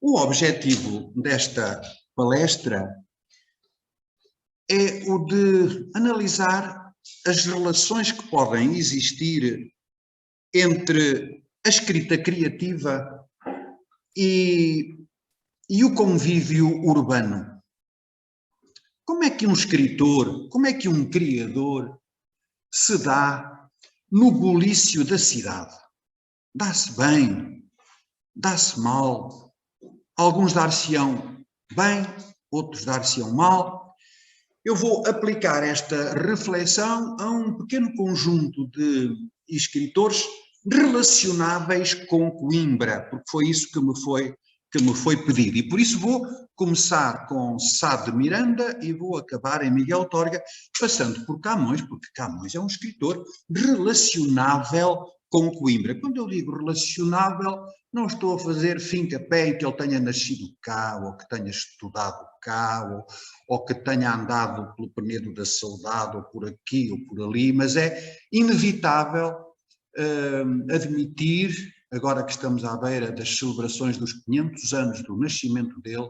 O objetivo desta palestra é o de analisar as relações que podem existir entre a escrita criativa e o convívio urbano. Como é que um escritor, como é que um criador se dá no bulício da cidade? Dá-se bem? Dá-se mal? Alguns dar-se-ão bem, outros dar-se-ão mal. Eu vou aplicar esta reflexão a um pequeno conjunto de escritores relacionáveis com Coimbra, porque foi isso que me foi pedido. E por isso vou começar com Sá de Miranda e vou acabar em Miguel Torga, passando por Camões, porque Camões é um escritor relacionável com Coimbra. Quando eu digo relacionável, não estou a fazer fim-capé em que ele tenha nascido cá, ou que tenha estudado cá, ou que tenha andado pelo Penedo da Saudade, ou por aqui, ou por ali, mas é inevitável admitir, agora que estamos à beira das celebrações dos 500 anos do nascimento dele,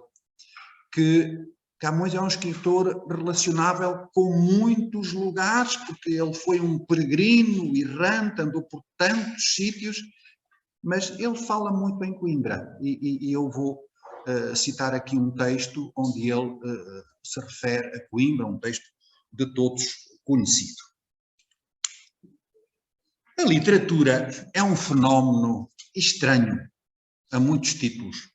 que Camões é um escritor relacionável com muitos lugares, porque ele foi um peregrino errante, andou por tantos sítios, mas ele fala muito em Coimbra, e eu vou citar aqui um texto onde ele se refere a Coimbra, um texto de todos conhecido. A literatura é um fenómeno estranho a muitos títulos.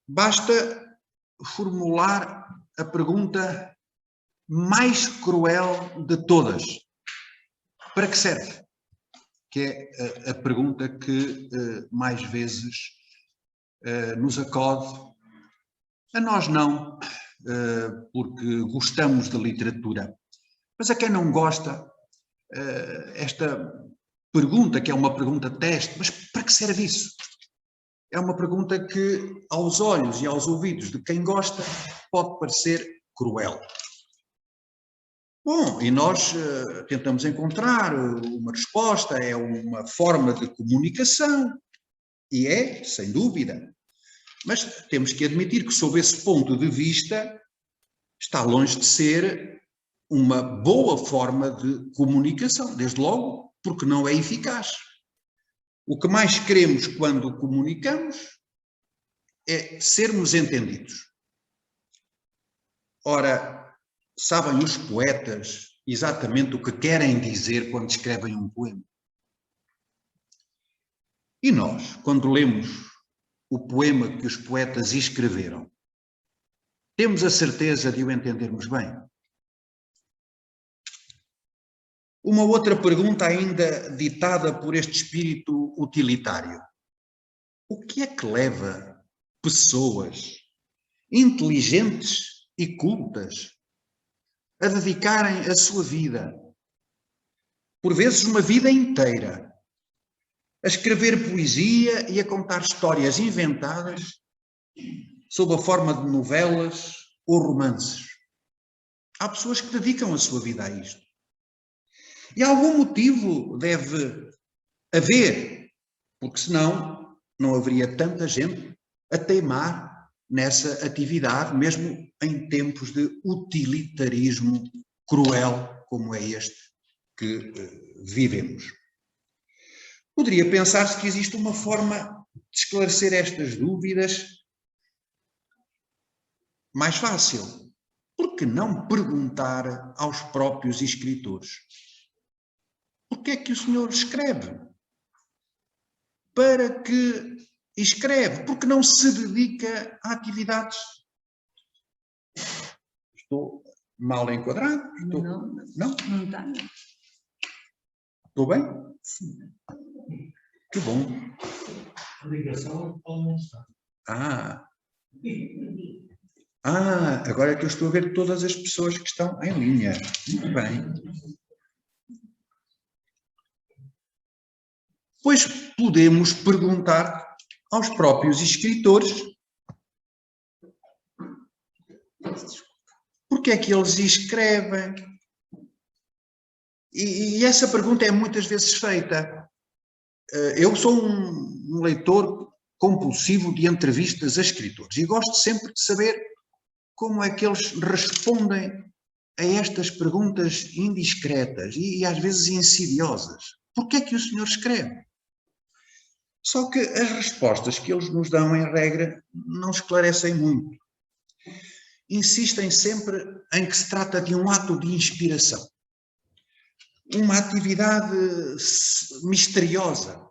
Basta formular a pergunta mais cruel de todas. Para que serve? Que é a pergunta que mais vezes nos acode. A nós não, porque gostamos de literatura. Mas a quem não gosta, esta pergunta, que é uma pergunta teste, mas para que serve isso? É uma pergunta que, aos olhos e aos ouvidos de quem gosta, pode parecer cruel. Bom, e nós tentamos encontrar uma resposta, é uma forma de comunicação, e é, sem dúvida. Mas temos que admitir que, sob esse ponto de vista, está longe de ser uma boa forma de comunicação, desde logo porque não é eficaz. O que mais queremos quando comunicamos é sermos entendidos. Ora, sabem os poetas exatamente o que querem dizer quando escrevem um poema? E nós, quando lemos o poema que os poetas escreveram, temos a certeza de o entendermos bem? Uma outra pergunta ainda ditada por este espírito utilitário. O que é que leva pessoas inteligentes e cultas a dedicarem a sua vida, por vezes uma vida inteira, a escrever poesia e a contar histórias inventadas sob a forma de novelas ou romances? Há pessoas que dedicam a sua vida a isto. E algum motivo deve haver, porque senão não haveria tanta gente a teimar nessa atividade, mesmo em tempos de utilitarismo cruel como é este que vivemos. Poderia pensar-se que existe uma forma de esclarecer estas dúvidas mais fácil. Por que não perguntar aos próprios escritores? Por que é que o senhor escreve? Para que escreve? Por que não se dedica a atividades? Estou mal enquadrado? Não está. Estou bem? Sim. Que bom. A ligação pode não estar. Agora é que eu estou a ver todas as pessoas que estão em linha. Muito bem. Pois podemos perguntar aos próprios escritores porque é que eles escrevem. E essa pergunta é muitas vezes feita. Eu sou um leitor compulsivo de entrevistas a escritores e gosto sempre de saber como é que eles respondem a estas perguntas indiscretas e às vezes insidiosas. Por que é que o senhor escreve? Só que as respostas que eles nos dão, em regra, não esclarecem muito. Insistem sempre em que se trata de um ato de inspiração, uma atividade misteriosa,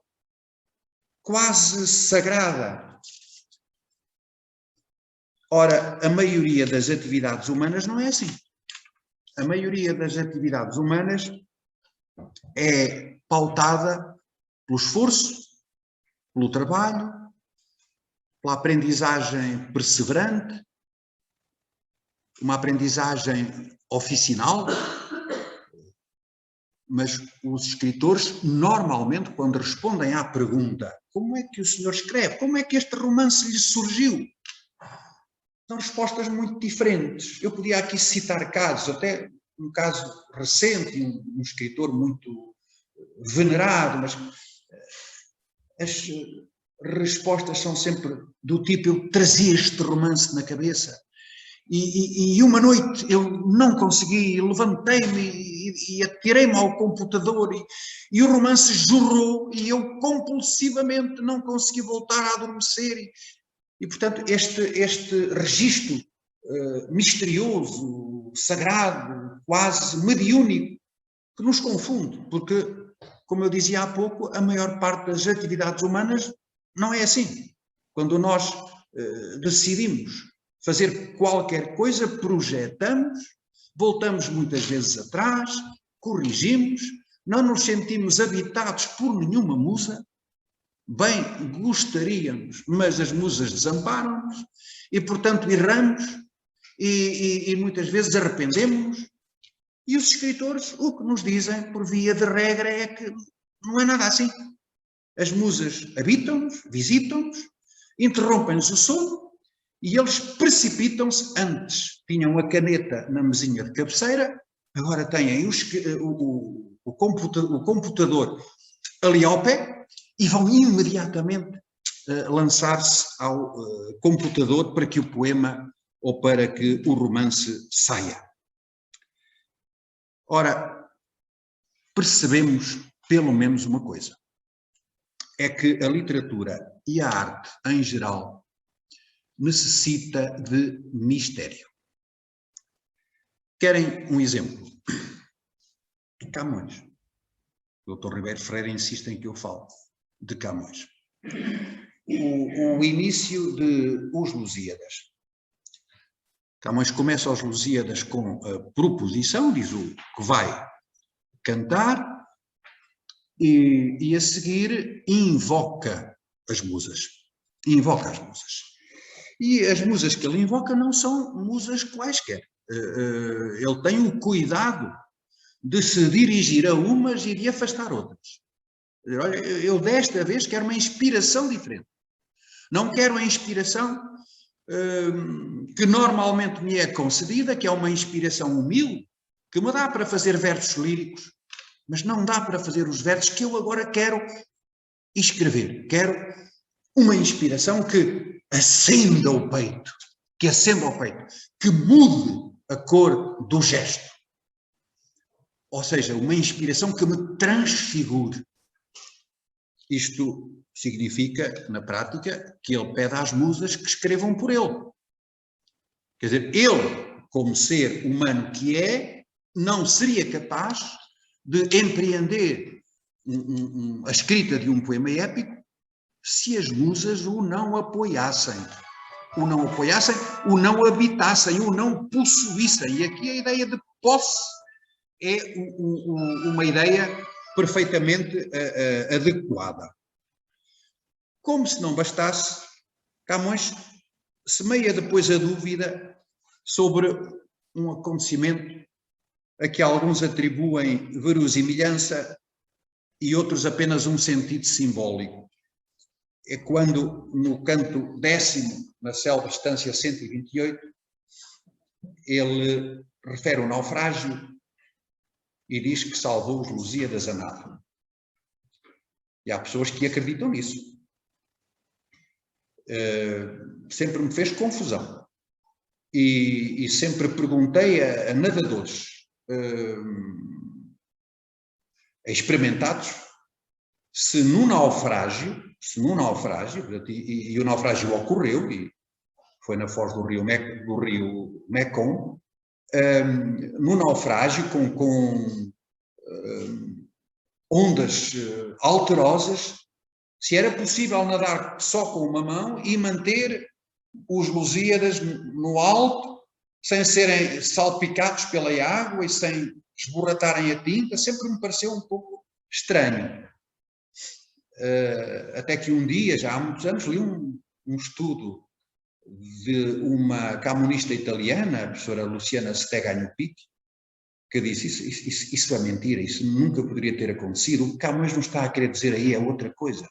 quase sagrada. Ora, a maioria das atividades humanas não é assim. A maioria das atividades humanas é pautada pelo esforço, pelo trabalho, pela aprendizagem perseverante, uma aprendizagem oficinal, mas os escritores, normalmente, quando respondem à pergunta como é que o senhor escreve, como é que este romance lhe surgiu, são respostas muito diferentes. Eu podia aqui citar casos, até um caso recente, um escritor muito venerado, mas as respostas são sempre do tipo: eu trazia este romance na cabeça e uma noite eu não consegui, levantei-me e atirei-me ao computador e o romance jorrou e eu compulsivamente não consegui voltar a adormecer e portanto este registro misterioso, sagrado, quase mediúnico, que nos confunde, porque, como eu dizia há pouco, a maior parte das atividades humanas não é assim. Quando nós decidimos fazer qualquer coisa, projetamos, voltamos muitas vezes atrás, corrigimos, não nos sentimos habitados por nenhuma musa, bem gostaríamos, mas as musas desamparam-nos e, portanto, erramos e muitas vezes arrependemos. E os escritores o que nos dizem, por via de regra, é que não é nada assim. As musas habitam-nos, visitam-nos, interrompem-nos o sono e eles precipitam-se. Antes tinham a caneta na mesinha de cabeceira, agora têm o computador ali ao pé e vão imediatamente lançar-se ao computador para que o poema ou para que o romance saia. Ora, percebemos pelo menos uma coisa, é que a literatura e a arte em geral necessita de mistério. Querem um exemplo? Camões. O Dr. Ribeiro Freire insiste em que eu falo de Camões. O início de Os Lusíadas. Camões começa os Lusíadas com a proposição, diz o que vai cantar, e a seguir invoca as musas. Invoca as musas. E as musas que ele invoca não são musas quaisquer. Ele tem o cuidado de se dirigir a umas e de afastar outras. Olha, eu desta vez quero uma inspiração diferente. Não quero a inspiração que normalmente me é concedida, que é uma inspiração humilde, que me dá para fazer versos líricos, mas não dá para fazer os versos que eu agora quero escrever. Quero uma inspiração que acenda o peito, que mude a cor do gesto. Ou seja, uma inspiração que me transfigure. Isto significa, na prática, que ele pede às musas que escrevam por ele. Quer dizer, ele, como ser humano que é, não seria capaz de empreender a escrita de um poema épico se as musas o não apoiassem. O não habitassem, o não possuíssem. E aqui a ideia de posse é uma ideia perfeitamente adequada. Como se não bastasse, Camões semeia depois a dúvida sobre um acontecimento a que alguns atribuem verosimilhança e outros apenas um sentido simbólico. É quando, no canto 10º, na célebre estância 128, ele refere o naufrágio e diz que salvou os Lusíadas a nado. E há pessoas que acreditam nisso. sempre me fez confusão. E sempre perguntei a nadadores experimentados se num naufrágio, e o naufrágio ocorreu, e foi na foz do rio Mekong, no naufrágio com ondas alterosas, se era possível nadar só com uma mão e manter os Lusíadas no alto, sem serem salpicados pela água e sem esborratarem a tinta. Sempre me pareceu um pouco estranho. Até que um dia, já há muitos anos, li um estudo de uma camionista italiana, a professora Luciana Stegagno-Pitti, que disse, isso é mentira, isso nunca poderia ter acontecido. O que Camões nos está a querer dizer aí é outra coisa.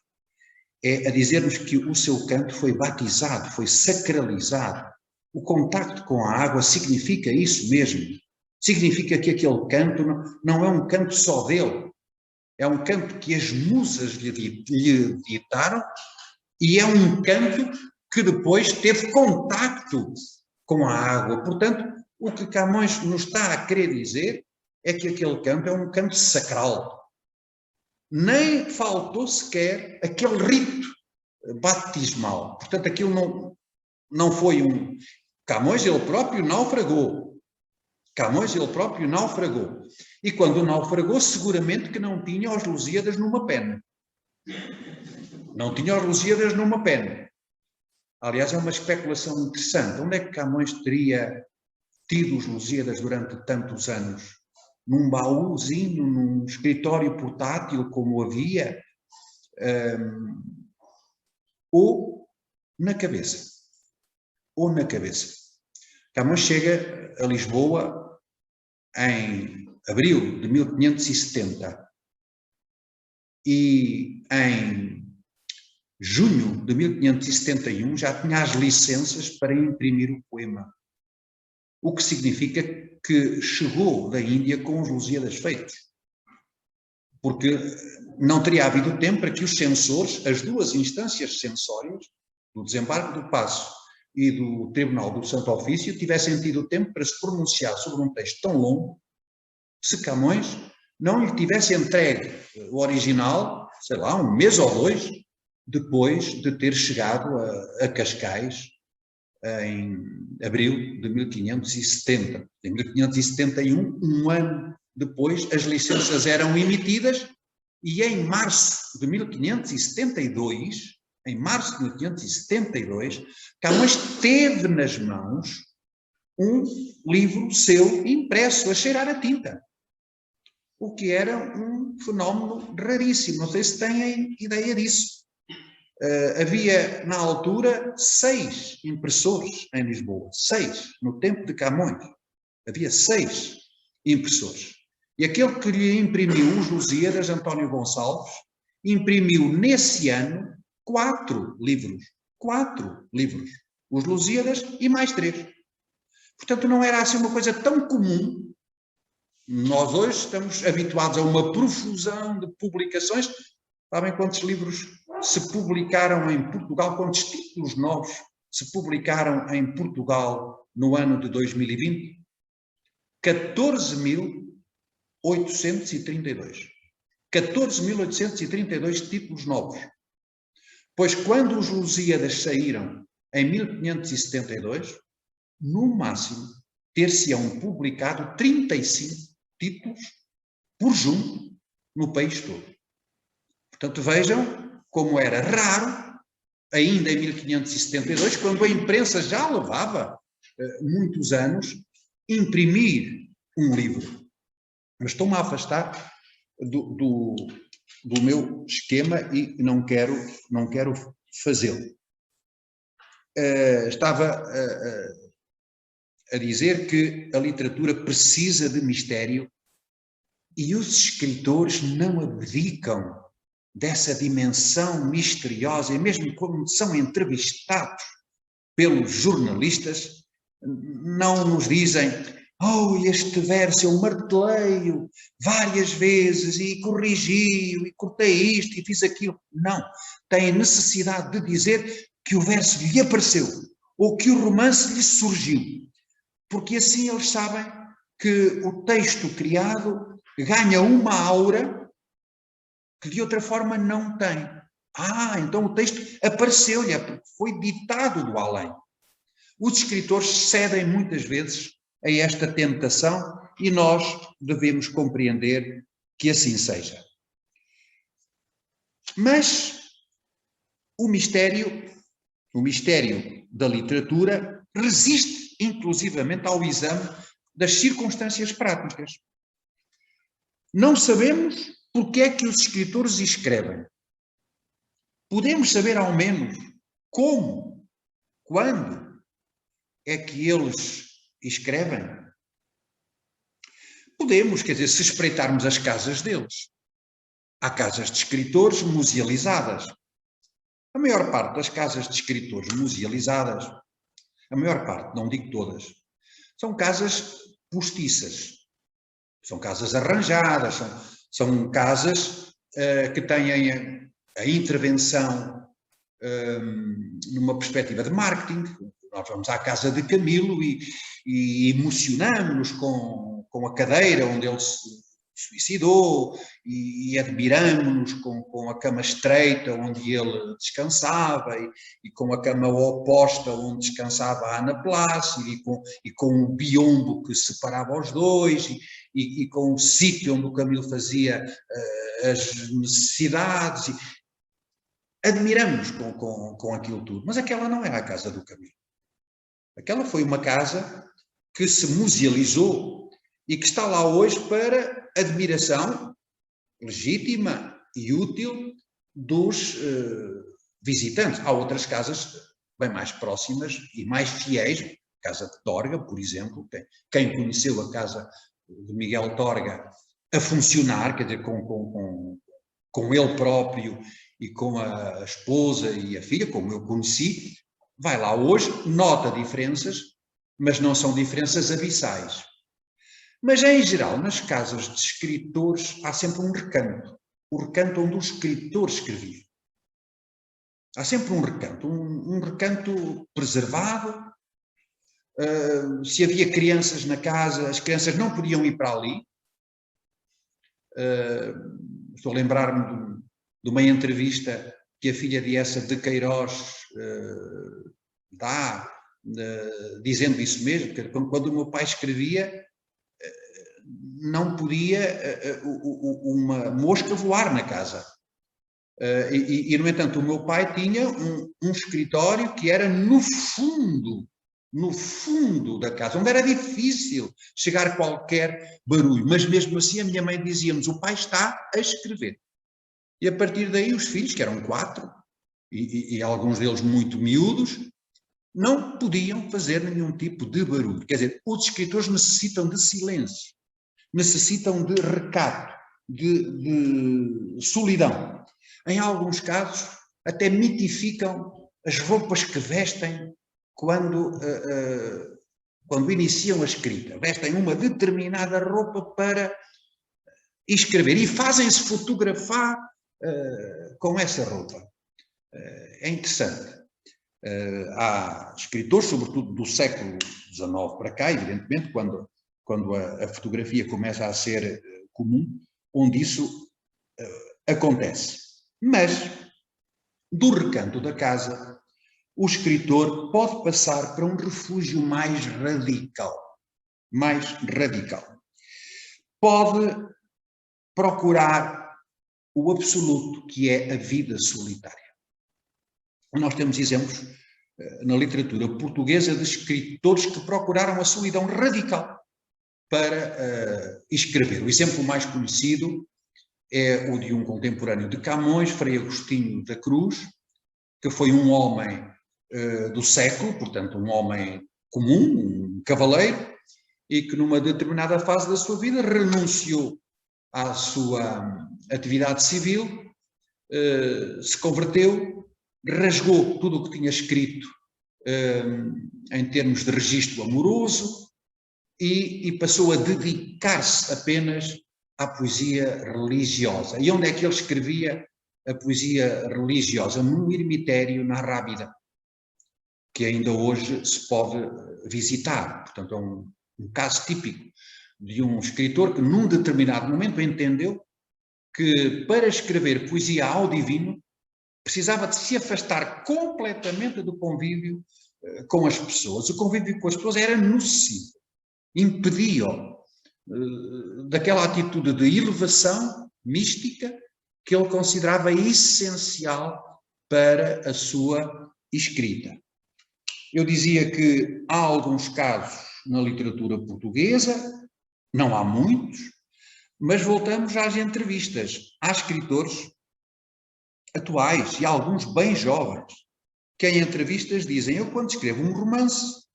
É a dizer-nos que o seu canto foi batizado, foi sacralizado. O contacto com a água significa isso mesmo. Significa que aquele canto não é um canto só dele. É um canto que as musas lhe ditaram, e é um canto que depois teve contacto com a água. Portanto, o que Camões nos está a querer dizer é que aquele canto é um canto sacral. Nem faltou sequer aquele rito batismal. Portanto, aquilo não foi um... Camões ele próprio naufragou. E quando naufragou, seguramente que não tinha os Lusíadas numa pena. Aliás, é uma especulação interessante. Onde é que Camões teria tido os Lusíadas durante tantos anos? Num baúzinho, num escritório portátil como havia, ou na cabeça. Camões chega a Lisboa em abril de 1570 e em junho de 1571 já tinha as licenças para imprimir o poema. O que significa que chegou da Índia com os Lusíadas feitos. Porque não teria havido tempo para que os censores, as duas instâncias censórias, do desembarque do Paço e do Tribunal do Santo Ofício, tivessem tido tempo para se pronunciar sobre um texto tão longo, se Camões não lhe tivesse entregue o original, sei lá, um mês ou dois, depois de ter chegado a Cascais em abril de 1570. Em 1571, um ano depois, as licenças eram emitidas e em março de 1572, Camões teve nas mãos um livro seu impresso, a cheirar a tinta. O que era um fenómeno raríssimo. Não sei se têm ideia disso. Havia, na altura, 6 impressores em Lisboa. 6, no tempo de Camões. Havia 6 impressores. E aquele que lhe imprimiu os Lusíadas, António Gonçalves, imprimiu nesse ano 4 livros. 4 livros. Os Lusíadas e mais 3. Portanto, não era assim uma coisa tão comum. Nós hoje estamos habituados a uma profusão de publicações. Sabem quantos livros se publicaram em Portugal, quantos títulos novos se publicaram em Portugal no ano de 2020? 14.832. 14.832 títulos novos. Pois quando os Lusíadas saíram em 1572, no máximo ter-se-ão publicado 35 títulos por junto no país todo. Portanto, vejam como era raro, ainda em 1572, quando a imprensa já levava muitos anos, imprimir um livro. Mas estou-me a afastar do meu esquema e não quero fazê-lo. Estava a dizer que a literatura precisa de mistério e os escritores não abdicam dessa dimensão misteriosa, e mesmo quando são entrevistados pelos jornalistas, não nos dizem: oh, este verso eu martelei-o várias vezes e corrigi-o e cortei isto e fiz aquilo. Não. Têm necessidade de dizer que o verso lhe apareceu, ou que o romance lhe surgiu, porque assim eles sabem que o texto criado ganha uma aura que de outra forma não tem. Então o texto apareceu-lhe, foi ditado do além. Os escritores cedem muitas vezes a esta tentação e nós devemos compreender que assim seja. Mas o mistério da literatura resiste inclusivamente ao exame das circunstâncias práticas. Não sabemos porque é que os escritores escrevem. Podemos saber ao menos como, quando é que eles escrevem? Podemos, quer dizer, se espreitarmos as casas deles. Há casas de escritores musealizadas. A maior parte das casas de escritores musealizadas, a maior parte, não digo todas, são casas postiças. São casas arranjadas, são casas que têm a intervenção numa perspectiva de marketing. Nós vamos à casa de Camilo e emocionamos-nos com a cadeira onde ele se suicidou e admiramos-nos com a cama estreita onde ele descansava e com a cama oposta onde descansava a Ana Plácido e com o biombo que separava os dois e com o sítio onde o Camilo fazia as necessidades. Admiramos com aquilo tudo, mas aquela não era a casa do Camilo. Aquela foi uma casa que se musealizou e que está lá hoje para admiração legítima e útil dos visitantes. Há outras casas bem mais próximas e mais fiéis, a casa de Torga, por exemplo. Quem conheceu a casa de Miguel Torga a funcionar, quer dizer, com ele próprio e com a esposa e a filha, como eu conheci, vai lá hoje, nota diferenças, mas não são diferenças abissais. Mas, em geral, nas casas de escritores há sempre um recanto. O recanto onde o escritor escrevia. Há sempre um recanto preservado. Se havia crianças na casa, as crianças não podiam ir para ali. Estou a lembrar-me de uma entrevista que a filha de Essa de Queiroz dá, dizendo isso mesmo, que quando o meu pai escrevia, não podia uma mosca voar na casa. No entanto, o meu pai tinha um escritório que era no fundo da casa, onde era difícil chegar qualquer barulho, mas mesmo assim a minha mãe dizia-nos, o pai está a escrever. E a partir daí os filhos, que eram 4, e alguns deles muito miúdos, não podiam fazer nenhum tipo de barulho. Quer dizer, os escritores necessitam de silêncio, necessitam de recato, de solidão. Em alguns casos, até mitificam as roupas que vestem quando iniciam a escrita. Vestem uma determinada roupa para escrever e fazem-se fotografar com essa roupa. É interessante. Há escritores, sobretudo do século XIX para cá, evidentemente, quando a fotografia começa a ser comum, onde isso acontece. Mas, do recanto da casa, o escritor pode passar para um refúgio mais radical. Pode procurar o absoluto, que é a vida solitária. Nós temos exemplos na literatura portuguesa de escritores que procuraram a solidão radical para escrever. O exemplo mais conhecido é o de um contemporâneo de Camões, Frei Agostinho da Cruz, que foi um homem do século, portanto um homem comum, um cavaleiro, e que numa determinada fase da sua vida renunciou à sua atividade civil, se converteu, rasgou tudo o que tinha escrito em termos de registro amoroso e passou a dedicar-se apenas à poesia religiosa. E onde é que ele escrevia a poesia religiosa? Num eremitério na Rábida. que ainda hoje se pode visitar. Portanto, é um caso típico de um escritor que num determinado momento entendeu que para escrever poesia ao divino precisava de se afastar completamente do convívio com as pessoas. O convívio com as pessoas era nocivo, impedia-o daquela atitude de elevação mística que ele considerava essencial para a sua escrita. Eu dizia que há alguns casos na literatura portuguesa, não há muitos, mas voltamos às entrevistas. Há escritores atuais e alguns bem jovens que em entrevistas dizem: eu quando escrevo um romance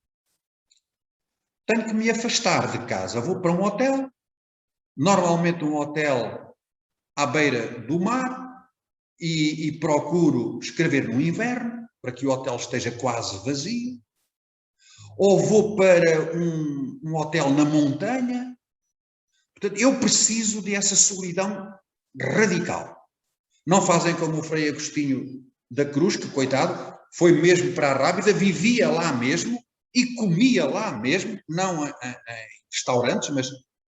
tenho que me afastar de casa, vou para um hotel, normalmente um hotel à beira do mar, e procuro escrever no inverno, para que o hotel esteja quase vazio, ou vou para um hotel na montanha. Portanto, eu preciso dessa solidão radical. Não fazem como o Frei Agostinho da Cruz, que, coitado, foi mesmo para a Rábida, vivia lá mesmo e comia lá mesmo, não em restaurantes, mas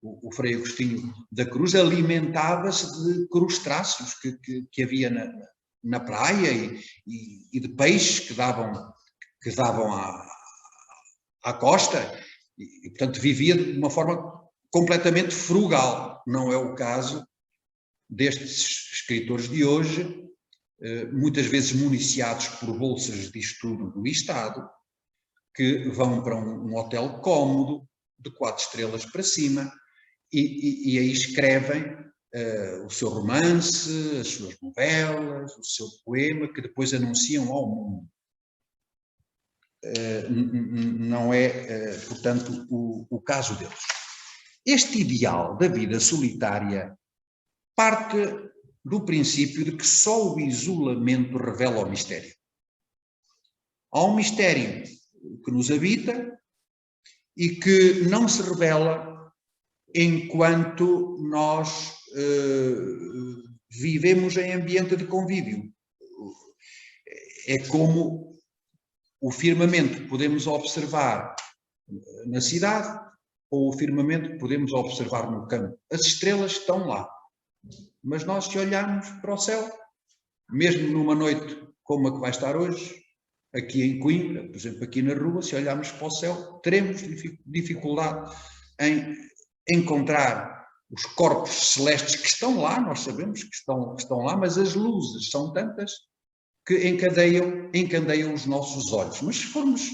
o Frei Agostinho da Cruz alimentava-se de crustáceos que havia na praia e de peixes que davam à costa, e, portanto, vivia de uma forma completamente frugal. Não é o caso destes escritores de hoje, muitas vezes municiados por bolsas de estudo do Estado, que vão para um hotel cómodo, de 4 estrelas para cima, e aí escrevem o seu romance, as suas novelas, o seu poema, que depois anunciam ao mundo. Não é, portanto, o caso deles. Este ideal da vida solitária parte do princípio de que só o isolamento revela o mistério. Há um mistério que nos habita e que não se revela enquanto nós vivemos em ambiente de convívio. É como o firmamento que podemos observar na cidade ou o firmamento que podemos observar no campo. As estrelas estão lá, mas nós, se olharmos para o céu, mesmo numa noite como a que vai estar hoje, aqui em Coimbra, por exemplo, aqui na rua, se olharmos para o céu, teremos dificuldade em encontrar os corpos celestes que estão lá, nós sabemos que estão lá, mas as luzes são tantas que encandeiam os nossos olhos. Mas se formos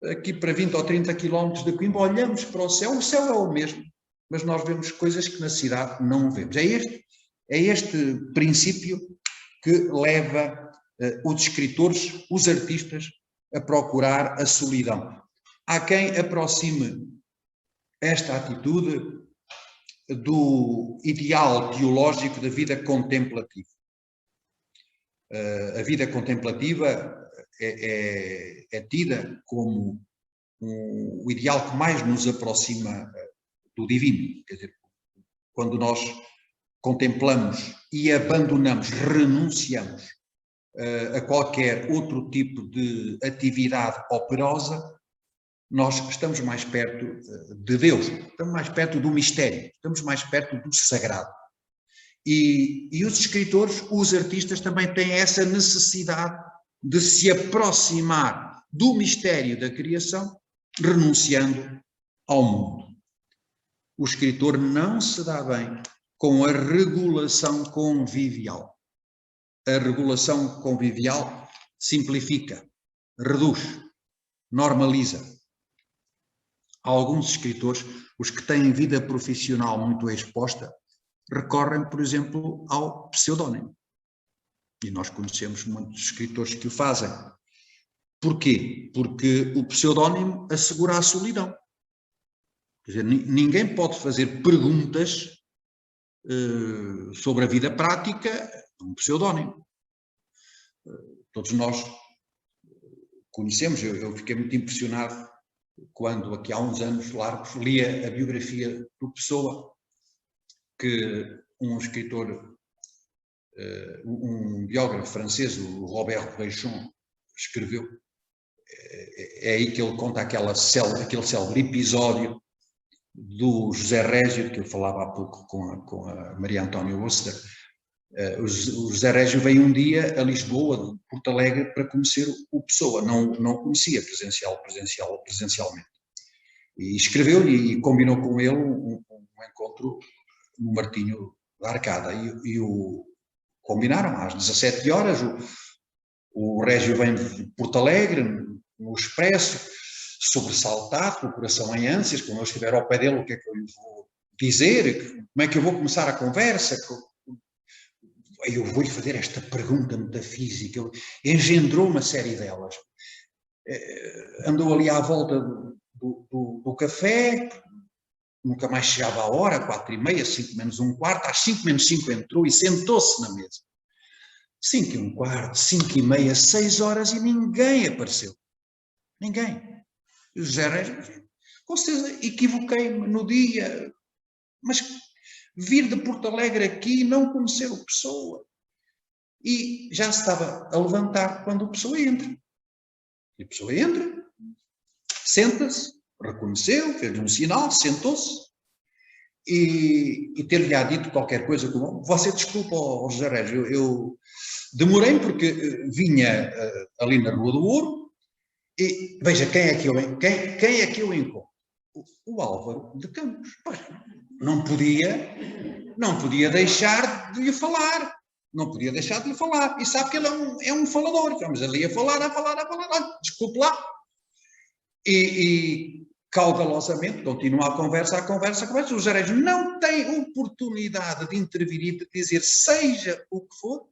aqui para 20 ou 30 quilómetros de Coimbra, olhamos para o céu é o mesmo, mas nós vemos coisas que na cidade não vemos. É este princípio que leva os escritores, os artistas, a procurar a solidão. Há quem aproxime esta atitude do ideal teológico da vida contemplativa. A vida contemplativa é tida como o ideal que mais nos aproxima do divino. Quer dizer, quando nós contemplamos e abandonamos, renunciamos a qualquer outro tipo de atividade operosa, nós estamos mais perto de Deus, estamos mais perto do mistério, estamos mais perto do sagrado. E os escritores, os artistas também têm essa necessidade de se aproximar do mistério da criação, renunciando ao mundo. O escritor não se dá bem com a regulação convivial. A regulação convivial simplifica, reduz, normaliza. Há alguns escritores, os que têm vida profissional muito exposta, recorrem, por exemplo, ao pseudónimo. E nós conhecemos muitos escritores que o fazem. Porquê? Porque o pseudónimo assegura a solidão. Quer dizer, ninguém pode fazer perguntas sobre a vida prática de um pseudónimo. Todos nós conhecemos, eu fiquei muito impressionado quando, aqui há uns anos largos, lia a biografia do Pessoa, que um escritor, um biógrafo francês, o Robert Breichon, escreveu. é aí que ele conta aquele célebre episódio do José Régio, que eu falava há pouco com a Maria Antónia Oster. O José Régio veio um dia a Lisboa, de Porto Alegre, para conhecer o Pessoa, não conhecia presencialmente. E escreveu-lhe e combinou com ele um encontro no Martinho da Arcada. Combinaram às 17 horas, o Régio vem de Porto Alegre, no Expresso, sobressaltado, com o coração em ânsias, quando eu estiver ao pé dele, o que é que eu lhe vou dizer, como é que eu vou começar a conversa, eu vou-lhe fazer esta pergunta metafísica, engendrou uma série delas. Andou ali à volta do café, nunca mais chegava a hora, 4h30, 5 menos um quarto, às 5 menos 5 entrou e sentou-se na mesa. 5 e um quarto, 5h30, 6 horas e ninguém apareceu. Ninguém. E o José Régio, com certeza equivoquei-me no dia, mas vir de Porto Alegre aqui e não conhecer o Pessoa. E já se estava a levantar quando o Pessoa entra. E a Pessoa entra, senta-se, reconheceu, fez-lhe um sinal, sentou-se e ter-lhe dito qualquer coisa como: você desculpa, José Régio, eu demorei porque vinha ali na Rua do Ouro e veja quem é que eu encontro. O Álvaro de Campos. Pois, não podia deixar de lhe falar. Não podia deixar de lhe falar. E sabe que ele é um falador. Vamos ali a falar. Desculpe lá. E cautelosamente continua a conversa. O José Régio não tem oportunidade de intervir e de dizer seja o que for,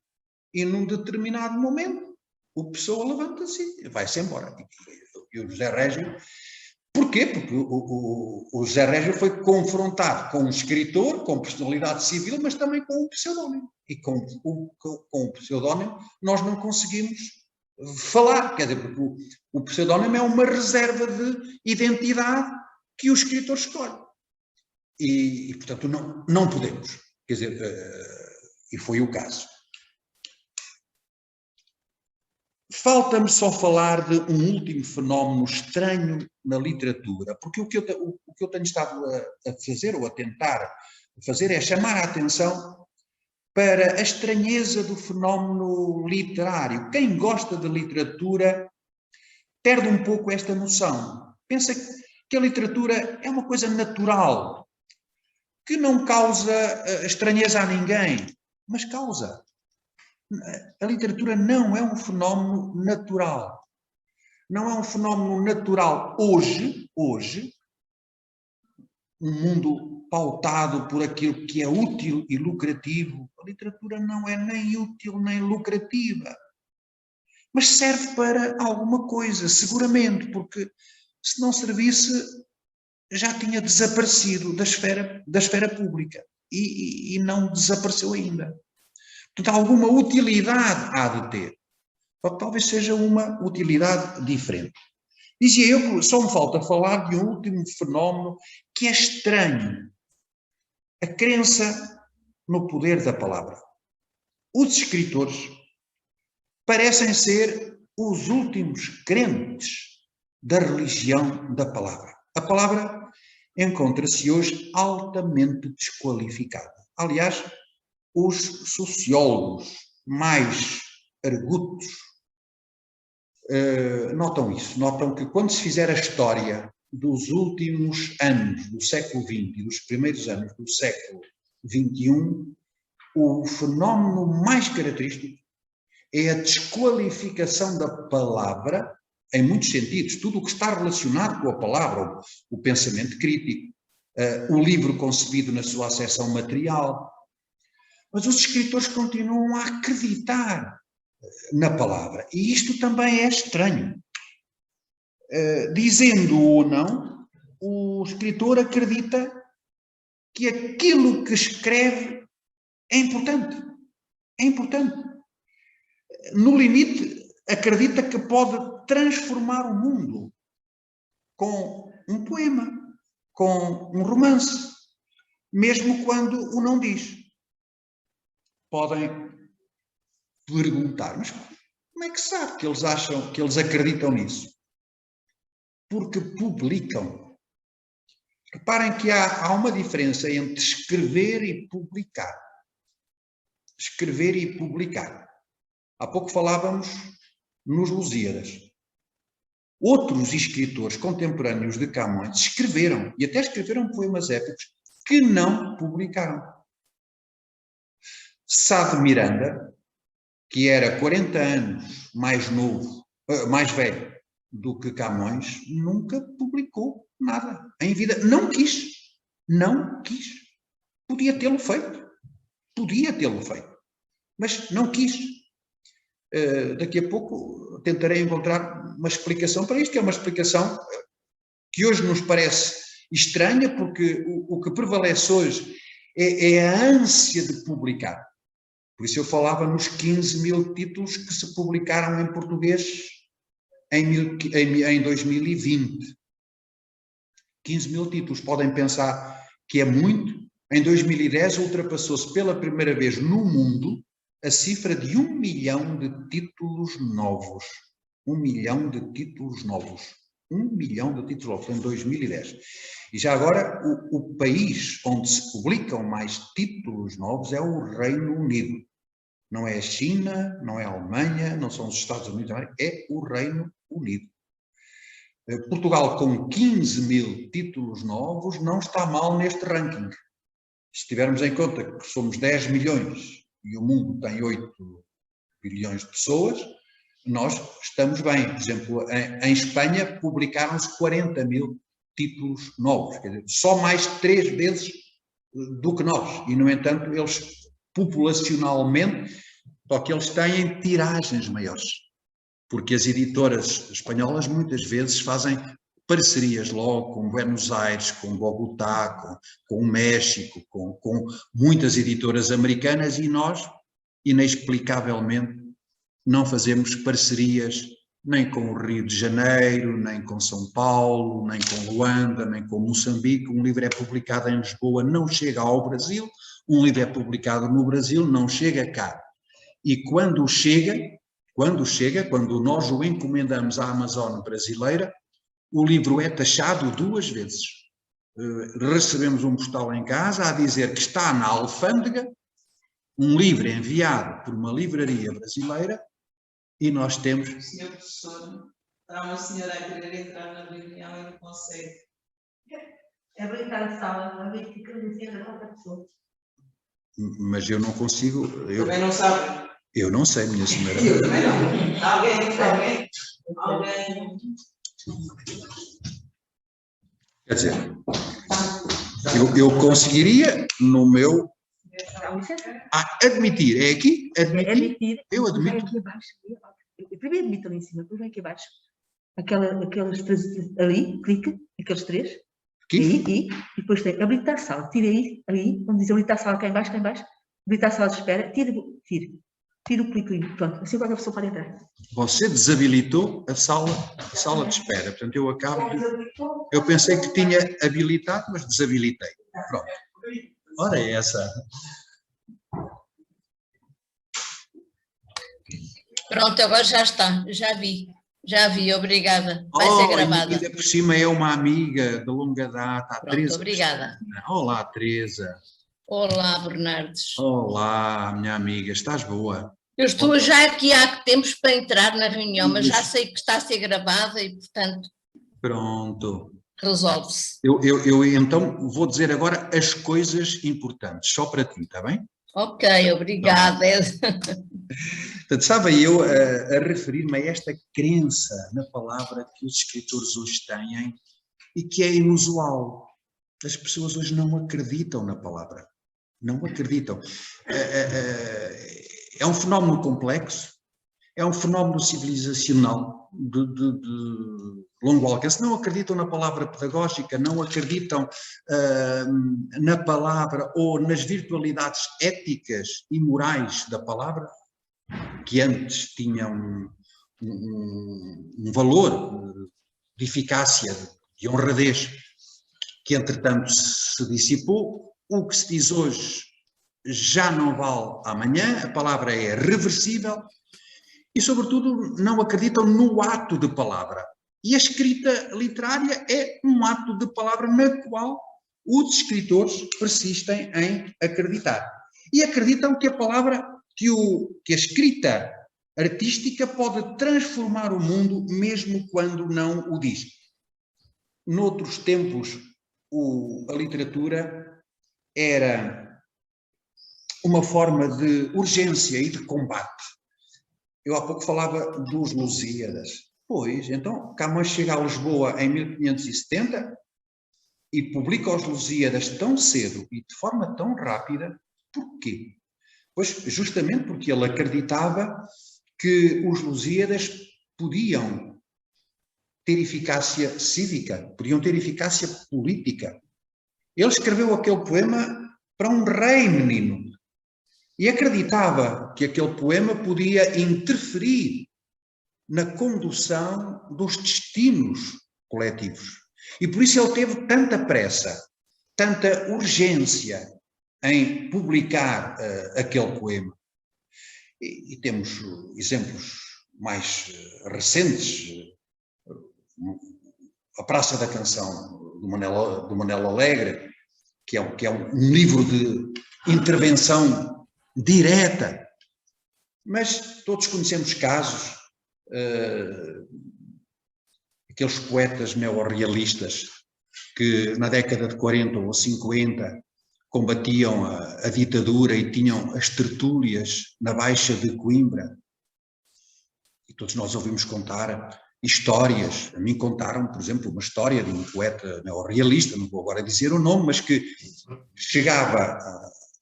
e num determinado momento o Pessoa levanta-se e vai-se embora. E o José Régio... Porquê? Porque o José Régio foi confrontado com um escritor, com personalidade civil, mas também com um pseudónimo. E com o pseudónimo nós não conseguimos falar. Quer dizer, porque o pseudónimo é uma reserva de identidade que o escritor escolhe. E portanto, não podemos. Quer dizer, e foi o caso. Falta-me só falar de um último fenómeno estranho na literatura, porque o que eu tenho estado a fazer, ou a tentar fazer, é chamar a atenção para a estranheza do fenómeno literário. Quem gosta de literatura perde um pouco esta noção. Pensa que a literatura é uma coisa natural, que não causa estranheza a ninguém, mas causa. A literatura não é um fenómeno natural. Não é um fenómeno natural hoje, um mundo pautado por aquilo que é útil e lucrativo. A literatura não é nem útil nem lucrativa. Mas serve para alguma coisa, seguramente, porque se não servisse, já tinha desaparecido da esfera pública. E não desapareceu ainda. Portanto, alguma utilidade há de ter. Talvez seja uma utilidade diferente. Dizia eu que só me falta falar de um último fenómeno que é estranho. A crença no poder da palavra. Os escritores parecem ser os últimos crentes da religião da palavra. A palavra encontra-se hoje altamente desqualificada. Aliás, os sociólogos mais argutos notam isso. Notam que quando se fizer a história dos últimos anos do século XX e dos primeiros anos do século XXI, o fenómeno mais característico é a desqualificação da palavra, em muitos sentidos. Tudo o que está relacionado com a palavra, o pensamento crítico, o livro concebido na sua acessão material. Mas os escritores continuam a acreditar na palavra. E isto também é estranho. Dizendo ou não, o escritor acredita que aquilo que escreve é importante. É importante. No limite, acredita que pode transformar o mundo com um poema, com um romance, mesmo quando o não diz. Podem perguntar, mas como é que sabe que eles acham, que eles acreditam nisso? porque publicam. Reparem que há uma diferença entre escrever e publicar. Escrever e publicar. Há pouco falávamos nos Lusíadas. Outros escritores contemporâneos de Camões escreveram, e até escreveram poemas épicos, que não publicaram. Sá de Miranda, que era 40 anos mais velho do que Camões, nunca publicou nada em vida. Não quis. Não quis. Podia tê-lo feito. Podia tê-lo feito. Mas não quis. Daqui a pouco tentarei encontrar uma explicação para isto, que é uma explicação que hoje nos parece estranha, porque o que prevalece hoje é a ânsia de publicar. Por isso eu falava nos 15 mil títulos que se publicaram em português em 2020. 15 mil títulos, podem pensar que é muito. Em 2010 ultrapassou-se pela primeira vez no mundo a cifra de 1 milhão de títulos novos. 1 milhão de títulos novos. 1 milhão de títulos novos em 2010. E já agora, o país onde se publicam mais títulos novos é o Reino Unido. Não é a China, não é a Alemanha, não são os Estados Unidos, é o Reino Unido. Portugal, com 15 mil títulos novos, não está mal neste ranking. Se tivermos em conta que somos 10 milhões e o mundo tem 8 bilhões de pessoas, nós estamos bem. Por exemplo, em Espanha publicaram-se 40 mil títulos novos, quer dizer, só mais 3 vezes do que nós. E, no entanto, eles populacionalmente, só que eles têm tiragens maiores. Porque as editoras espanholas muitas vezes fazem parcerias logo com Buenos Aires, com Bogotá, com o México, com muitas editoras americanas, e nós, inexplicavelmente, não fazemos parcerias nem com o Rio de Janeiro, nem com São Paulo, nem com Luanda, nem com Moçambique. Um livro é publicado em Lisboa, não chega ao Brasil. Um livro é publicado no Brasil, não chega cá. E quando nós o encomendamos à Amazon brasileira, o livro é taxado 2 vezes. Recebemos um postal em casa a dizer que está na alfândega, um livro enviado por uma livraria brasileira, e nós temos... Senhor professor, está uma senhora a querer entrar na reunião e não consegue. É habilitar a sala, a ver que credenciais a qualquer pessoa. Mas eu não consigo... Também não sabe? Eu não sei, minha senhora. Eu também não. Alguém. Quer dizer, eu conseguiria no meu... admitir, é aqui? Admitir? Eu admito. Aqui abaixo, primeiro admito ali em cima, depois vai aqui abaixo. Aquelas 3 ali, clica, aqueles 3. Aqui? E depois tem habilitar a sala. Tira aí, onde diz habilitar a sala, cá em baixo. Habilitar a sala de espera, tira o clique, pronto, assim qualquer pessoa pode entrar. Você desabilitou a sala de espera, portanto eu acabo de... Eu pensei que tinha habilitado, mas desabilitei. Pronto. Ora é essa. Pronto, agora já está, já vi, obrigada. Vai ser gravada. Ainda por cima é uma amiga de longa data, a Pronto, Teresa. obrigada. Olá, Teresa. Olá, Bernardes. Olá, minha amiga, estás boa? Eu estou já aqui há tempos para entrar na reunião, mas já sei que está a ser gravada e, portanto, pronto. Resolve-se. Eu então vou dizer agora as coisas importantes, só para ti, está bem? Ok, obrigada. Portanto, estava eu a referir-me a esta crença na palavra que os escritores hoje têm e que é inusual. As pessoas hoje não acreditam na palavra. Não acreditam. É um fenómeno complexo, é um fenómeno civilizacional de longo alcance. Não acreditam na palavra pedagógica, não acreditam na palavra ou nas virtualidades éticas e morais da palavra, que antes tinham um valor de eficácia, de honradez, que entretanto se dissipou. O que se diz hoje já não vale amanhã, a palavra é reversível e, sobretudo, não acreditam no ato de palavra. E a escrita literária é um ato de palavra na qual os escritores persistem em acreditar. E acreditam que a palavra, que a escrita artística pode transformar o mundo mesmo quando não o diz. Noutros tempos, a literatura era uma forma de urgência e de combate. Eu há pouco falava dos Lusíadas. Pois, então Camões chega a Lisboa em 1570 e publica os Lusíadas tão cedo e de forma tão rápida. Porquê? Pois justamente porque ele acreditava que os Lusíadas podiam ter eficácia cívica, podiam ter eficácia política. Ele escreveu aquele poema para um rei menino e acreditava que aquele poema podia interferir na condução dos destinos coletivos. E por isso ele teve tanta pressa, tanta urgência em publicar aquele poema. E temos exemplos mais recentes. A Praça da Canção, do Manel Alegre, que é um livro de intervenção direta. Mas todos conhecemos casos, aqueles poetas neorrealistas que na década de 40 ou 50 combatiam a ditadura e tinham as tertúlias na Baixa de Coimbra. E todos nós ouvimos contar histórias. A mim contaram, por exemplo, uma história de um poeta neorrealista, não vou agora dizer o nome, mas que chegava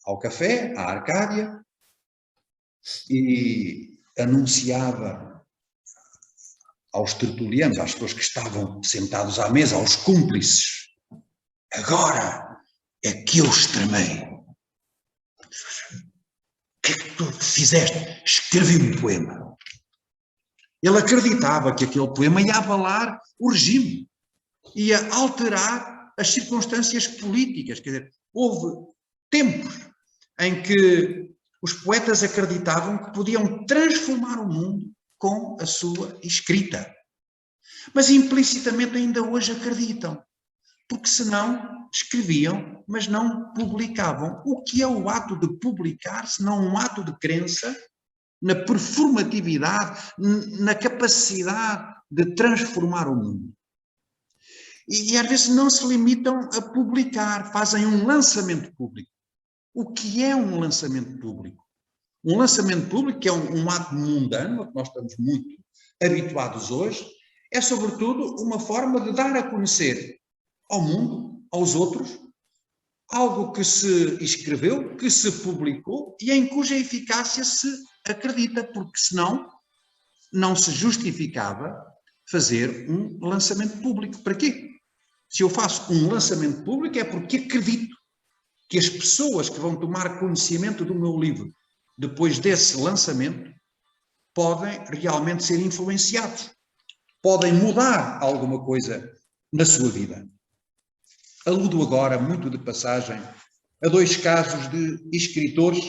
ao café, à Arcádia, e anunciava aos tertulianos, às pessoas que estavam sentados à mesa, aos cúmplices: agora é que eu extremei. O que é que tu fizeste? Escrevi um poema. Ele acreditava que aquele poema ia abalar o regime, ia alterar as circunstâncias políticas. Quer dizer, houve tempos em que os poetas acreditavam que podiam transformar o mundo com a sua escrita. Mas implicitamente ainda hoje acreditam, porque senão escreviam, mas não publicavam. O que é o ato de publicar, senão um ato de crença na performatividade, na capacidade de transformar o mundo? E às vezes não se limitam a publicar, fazem um lançamento público. O que é um lançamento público? Um lançamento público, que é um ato mundano, a que nós estamos muito habituados hoje, é sobretudo uma forma de dar a conhecer ao mundo, aos outros, algo que se escreveu, que se publicou e em cuja eficácia se acredita, porque senão não se justificava fazer um lançamento público. Para quê? Se eu faço um lançamento público é porque acredito que as pessoas que vão tomar conhecimento do meu livro depois desse lançamento podem realmente ser influenciados, podem mudar alguma coisa na sua vida. Aludo agora, muito de passagem, a dois casos de escritores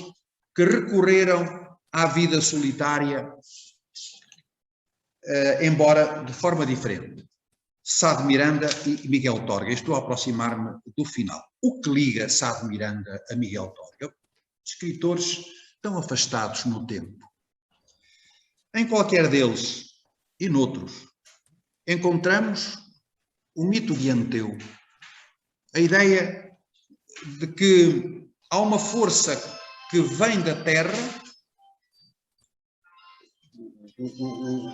que recorreram à vida solitária, embora de forma diferente. Sá de Miranda e Miguel Torga. Estou a aproximar-me do final. O que liga Sá de Miranda a Miguel Torga? Escritores tão afastados no tempo. Em qualquer deles e noutros, encontramos o mito de Anteu, a ideia de que há uma força que vem da terra,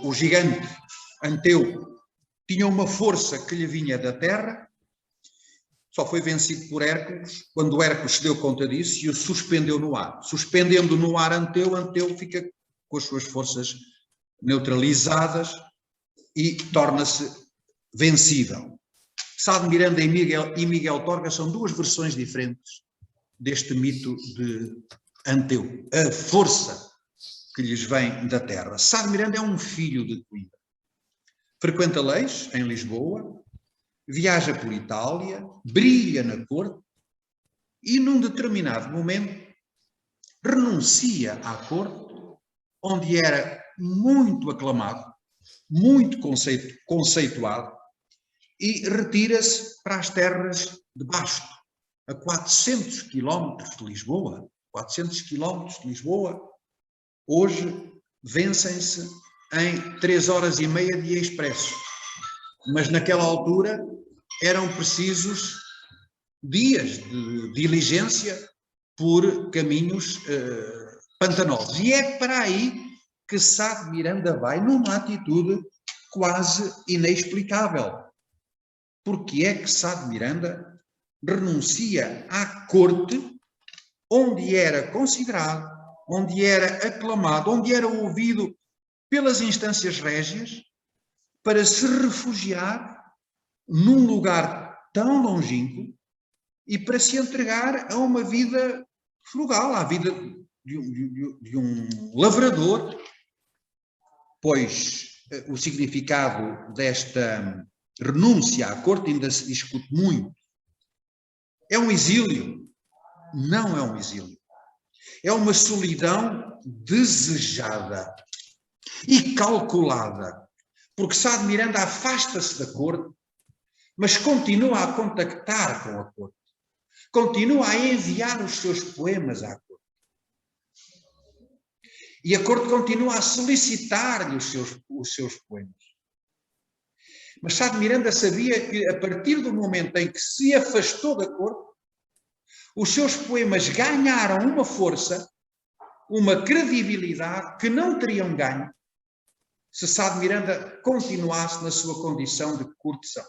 o gigante Anteu tinha uma força que lhe vinha da terra, só foi vencido por Hércules, quando Hércules se deu conta disso e o suspendeu no ar. Suspendendo no ar Anteu fica com as suas forças neutralizadas e torna-se vencível. Sá de Miranda e Miguel Torga são duas versões diferentes deste mito de Anteu, a força que lhes vem da terra. Sá de Miranda é um filho de Coimbra. Frequenta leis em Lisboa, viaja por Itália, brilha na corte e num determinado momento renuncia à corte, onde era muito aclamado, muito conceituado, e retira-se para as terras de Basto, a 400 quilómetros de Lisboa. 400 quilómetros de Lisboa, hoje vencem-se em 3 horas e meia de expresso, mas naquela altura eram precisos dias de diligência por caminhos pantanosos. E é para aí que Sá de Miranda vai numa atitude quase inexplicável. Porque é que Sá de Miranda renuncia à corte onde era considerado, onde era aclamado, onde era ouvido pelas instâncias régias, para se refugiar num lugar tão longínquo e para se entregar a uma vida frugal, à vida de um lavrador, pois o significado desta renúncia à corte ainda se discute muito. É um exílio? Não é um exílio. É uma solidão desejada e calculada, porque Sá de Miranda afasta-se da corte, mas continua a contactar com a corte, continua a enviar os seus poemas à corte. E a corte continua a solicitar-lhe os seus poemas. Mas Sá de Miranda sabia que, a partir do momento em que se afastou da corte, os seus poemas ganharam uma força, uma credibilidade que não teriam ganho se Sá de Miranda continuasse na sua condição de cortesão.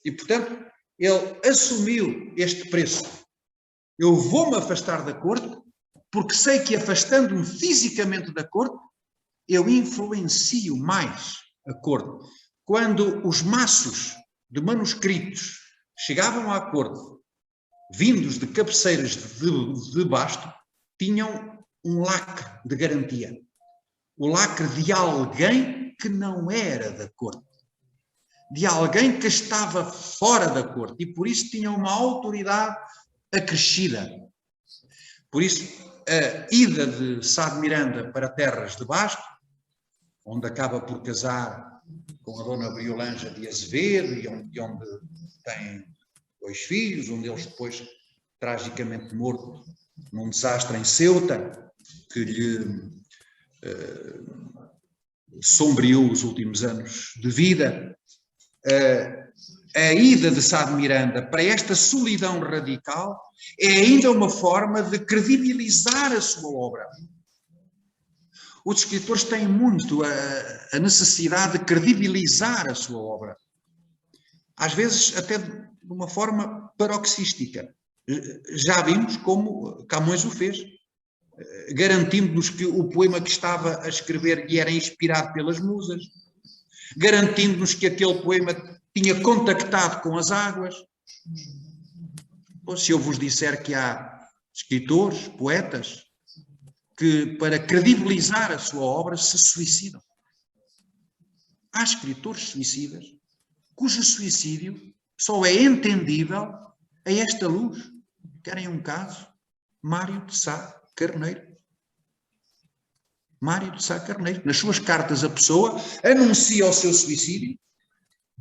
E, portanto, ele assumiu este preço. Eu vou-me afastar da corte, porque sei que, afastando-me fisicamente da corte, eu influencio mais a corte. Quando os maços de manuscritos chegavam à corte, vindos de cabeceiras de Basto, tinham um lacre de garantia. O lacre de alguém que não era da corte. De alguém que estava fora da corte. E por isso tinha uma autoridade acrescida. Por isso, a ida de Sá de Miranda para terras de Basto, onde acaba por casar com a dona Briolanja de Azevedo, e onde tem 2 filhos, um deles depois tragicamente morto num desastre em Ceuta, que lhe sombreou os últimos anos de vida. A ida de Sá de Miranda para esta solidão radical é ainda uma forma de credibilizar a sua obra. Os escritores têm muito a necessidade de credibilizar a sua obra. Às vezes até de uma forma paroxística. Já vimos como Camões o fez, garantindo-nos que o poema que estava a escrever lhe era inspirado pelas musas, garantindo-nos que aquele poema tinha contactado com as águas. Se eu vos disser que há escritores, poetas, que para credibilizar a sua obra se suicidam. Há escritores suicidas cujo suicídio só é entendível a esta luz. Querem um caso? Mário de Sá Carneiro. Mário de Sá Carneiro. Nas suas cartas a Pessoa, anuncia o seu suicídio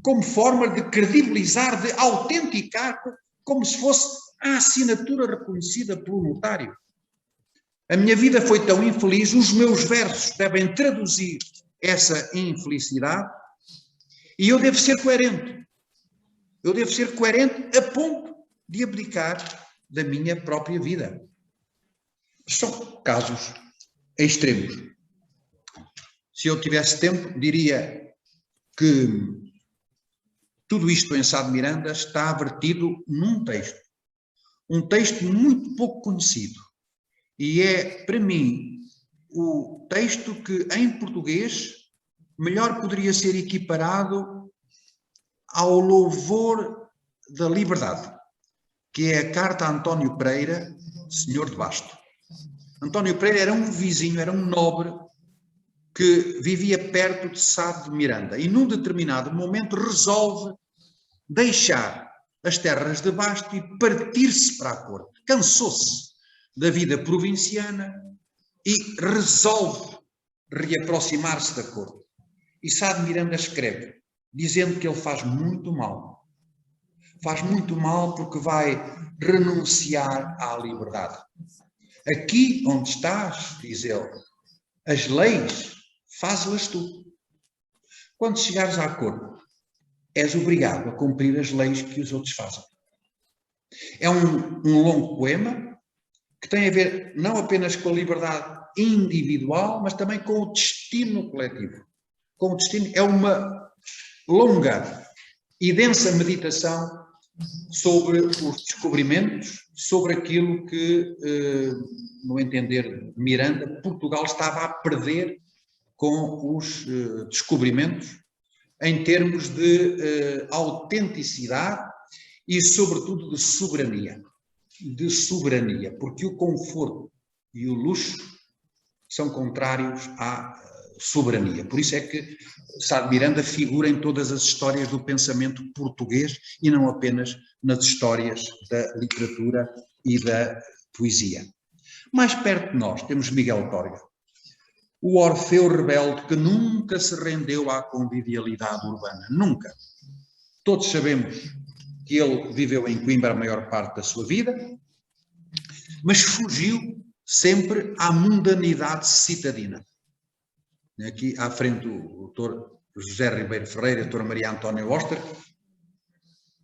como forma de credibilizar, de autenticar, como se fosse a assinatura reconhecida pelo notário. A minha vida foi tão infeliz, os meus versos devem traduzir essa infelicidade e eu devo ser coerente. Eu devo ser coerente a ponto de abdicar da minha própria vida. São casos extremos. Se eu tivesse tempo, diria que tudo isto em Sá de Miranda está vertido num texto. Um texto muito pouco conhecido. E é, para mim, o texto que, em português, melhor poderia ser equiparado ao louvor da liberdade, que é a carta a António Pereira, senhor de Basto. António Pereira era um vizinho, era um nobre, que vivia perto de Sá de Miranda e, num determinado momento, resolve deixar as terras de Basto e partir-se para a corte. Cansou-se da vida provinciana e resolve reaproximar-se da corte. E Sá de Miranda escreve, dizendo que ele faz muito mal. Faz muito mal porque vai renunciar à liberdade. Aqui onde estás, diz ele, as leis, faz-las tu. Quando chegares à corte, és obrigado a cumprir as leis que os outros fazem. É um longo poema que tem a ver não apenas com a liberdade individual, mas também com o destino coletivo. Com o destino, é uma longa e densa meditação sobre os descobrimentos, sobre aquilo que, no entender de Miranda, Portugal estava a perder com os descobrimentos em termos de autenticidade e, sobretudo, de soberania. De soberania, porque o conforto e o luxo são contrários à soberania. Por isso é que Sá de Miranda figura em todas as histórias do pensamento português e não apenas nas histórias da literatura e da poesia. Mais perto de nós temos Miguel Torga, o Orfeu rebelde que nunca se rendeu à convivialidade urbana, nunca. Todos sabemos que ele viveu em Coimbra a maior parte da sua vida, mas fugiu sempre à mundanidade citadina. Aqui à frente o Dr. José Ribeiro Ferreira e a Dra. Maria Antónia Oster,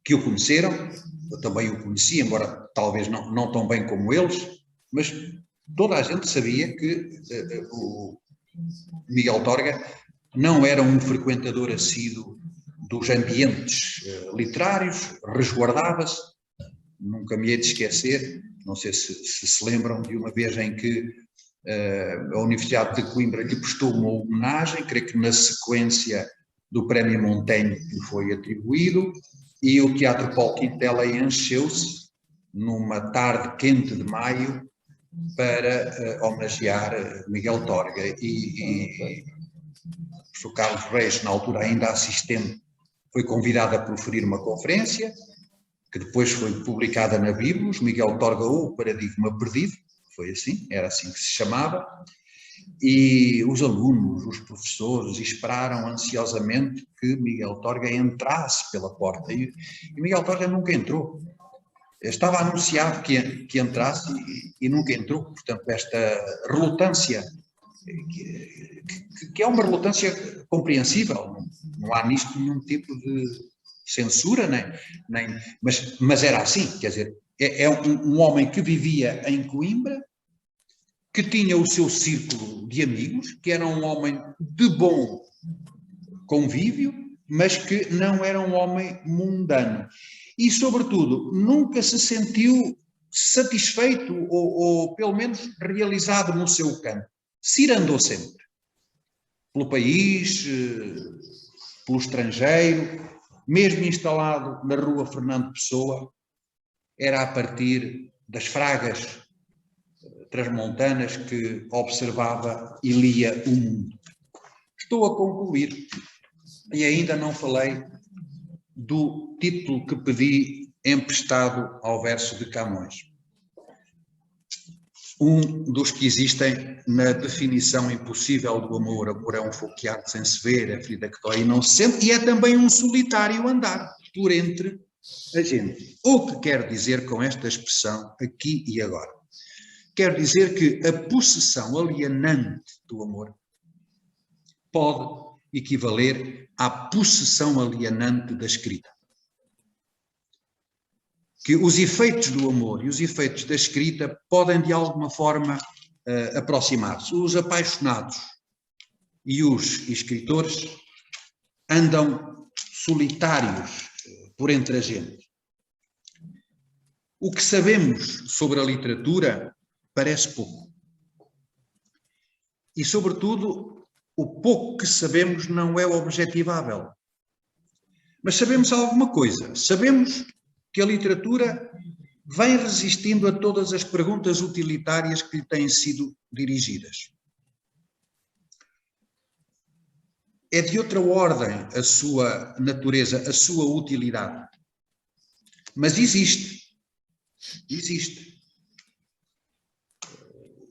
que o conheceram, eu também o conheci, embora talvez não tão bem como eles, mas toda a gente sabia que o Miguel Torga não era um frequentador assíduo dos ambientes literários, resguardava-se. Nunca me hei de esquecer, não sei se lembram, de uma vez em que a Universidade de Coimbra lhe prestou uma homenagem, creio que na sequência do Prémio Montaigne que lhe foi atribuído, e o Teatro Paulo Quintela encheu-se numa tarde quente de maio para homenagear Miguel Torga. E o Sr. Carlos Reis, na altura ainda assistente, foi convidado a proferir uma conferência, que depois foi publicada na Biblos, Miguel Torga ou o Paradigma Perdido, foi assim, era assim que se chamava, e os alunos, os professores, esperaram ansiosamente que Miguel Torga entrasse pela porta, e Miguel Torga nunca entrou. Estava anunciado que entrasse e nunca entrou. Portanto, esta relutância, que é uma relutância compreensível, não há nisto nenhum tipo de censura, mas era assim, quer dizer, é um homem que vivia em Coimbra, que tinha o seu círculo de amigos, que era um homem de bom convívio, mas que não era um homem mundano. E, sobretudo, nunca se sentiu satisfeito ou pelo menos realizado no seu campo. Se andou sempre pelo país, pelo estrangeiro, mesmo instalado na rua Fernando Pessoa, era a partir das fragas transmontanas que observava e lia o mundo. Estou a concluir e ainda não falei do título que pedi emprestado ao verso de Camões. Um dos que existem na definição impossível do amor. Amor é um fogo que arde sem se ver, é ferida que dói e não se sente, e é também um solitário andar por entre a gente. O que quer dizer com esta expressão aqui e agora? Quer dizer que a possessão alienante do amor pode equivaler à possessão alienante da escrita. Que os efeitos do amor e os efeitos da escrita podem de alguma forma aproximar-se. Os apaixonados e os escritores andam solitários por entre a gente. O que sabemos sobre a literatura parece pouco. E, sobretudo, o pouco que sabemos não é objetivável. Mas sabemos alguma coisa. Sabemos que a literatura vem resistindo a todas as perguntas utilitárias que lhe têm sido dirigidas. É de outra ordem a sua natureza, a sua utilidade. Mas existe. Existe.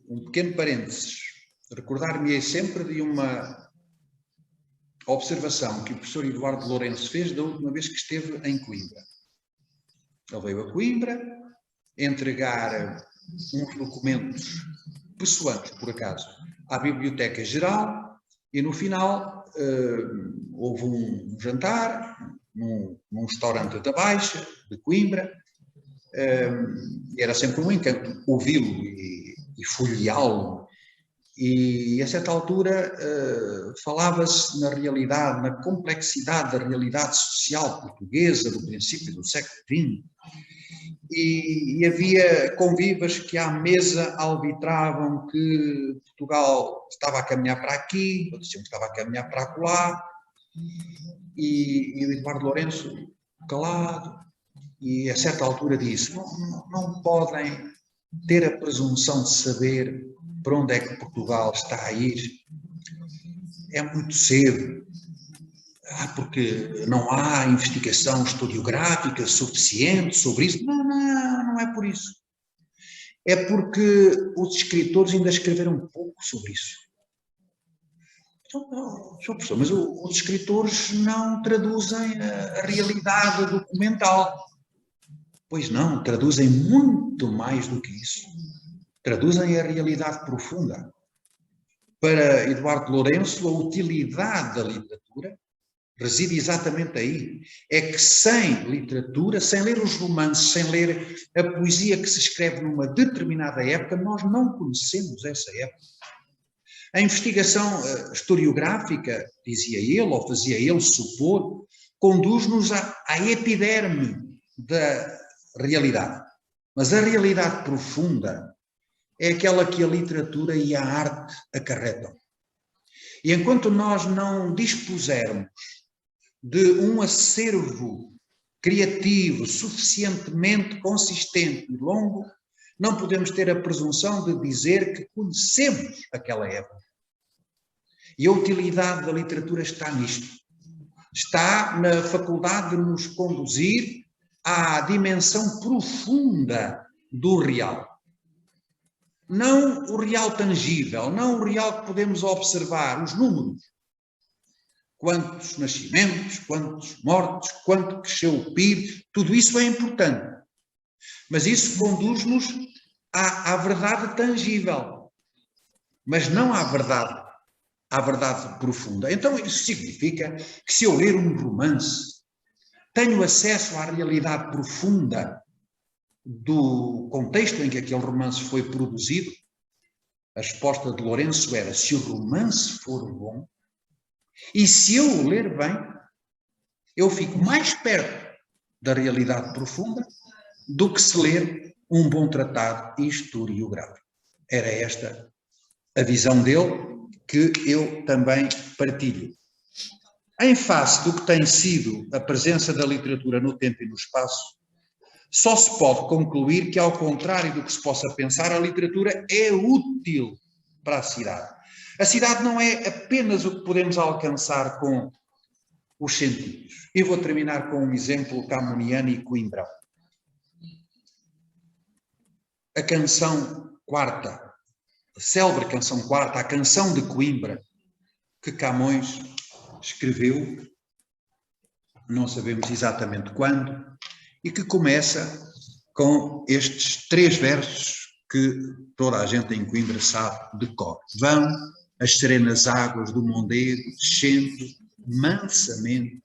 Um pequeno parênteses. Recordar-me-ei sempre de uma observação que o professor Eduardo Lourenço fez da última vez que esteve em Coimbra. Ele veio a Coimbra entregar uns documentos pessoantes, por acaso, à Biblioteca Geral e no final houve um jantar num restaurante da Baixa, de Coimbra. Era sempre um encanto ouvi-lo e folheá-lo. E a certa altura falava-se na realidade, na complexidade da realidade social portuguesa do princípio do século XX. E havia convivas que à mesa arbitravam que Portugal estava a caminhar para aqui, outros diziam que estava a caminhar para acolá, e o Eduardo Lourenço calado, e a certa altura disse, não podem ter a presunção de saber para onde é que Portugal está a ir. É muito cedo. Porque não há investigação historiográfica suficiente sobre isso. Não é por isso. É porque os escritores ainda escreveram pouco sobre isso. Então, Sr. Professor, mas os escritores não traduzem a realidade documental. Pois não, traduzem muito mais do que isso. Traduzem a realidade profunda. Para Eduardo Lourenço, a utilidade da literatura reside exatamente aí. É que sem literatura, sem ler os romances, sem ler a poesia que se escreve numa determinada época, nós não conhecemos essa época. A investigação historiográfica, dizia ele, ou fazia ele supor, conduz-nos à epiderme da realidade. Mas a realidade profunda é aquela que a literatura e a arte acarretam. E enquanto nós não dispusermos de um acervo criativo suficientemente consistente e longo, não podemos ter a presunção de dizer que conhecemos aquela época. E a utilidade da literatura está nisto. Está na faculdade de nos conduzir à dimensão profunda do real. Não o real tangível, não o real que podemos observar, os números. Quantos nascimentos, quantos mortos, quanto cresceu o PIB, tudo isso é importante. Mas isso conduz-nos à verdade tangível, mas não à verdade profunda. Então isso significa que se eu ler um romance, tenho acesso à realidade profunda do contexto em que aquele romance foi produzido. A resposta de Lourenço era, se o romance for bom, e se eu o ler bem, eu fico mais perto da realidade profunda do que se ler um bom tratado historiográfico. Era esta a visão dele, que eu também partilho. Em face do que tem sido a presença da literatura no tempo e no espaço, só se pode concluir que, ao contrário do que se possa pensar, a literatura é útil para a cidade. A cidade não é apenas o que podemos alcançar com os sentidos. E vou terminar com um exemplo camoniano e coimbrão. A canção quarta, a célebre canção quarta, a canção de Coimbra, que Camões escreveu, não sabemos exatamente quando, e que começa com estes 3 versos que toda a gente em Coimbra sabe de cor. Vão as serenas águas do Mondego, descendo mansamente,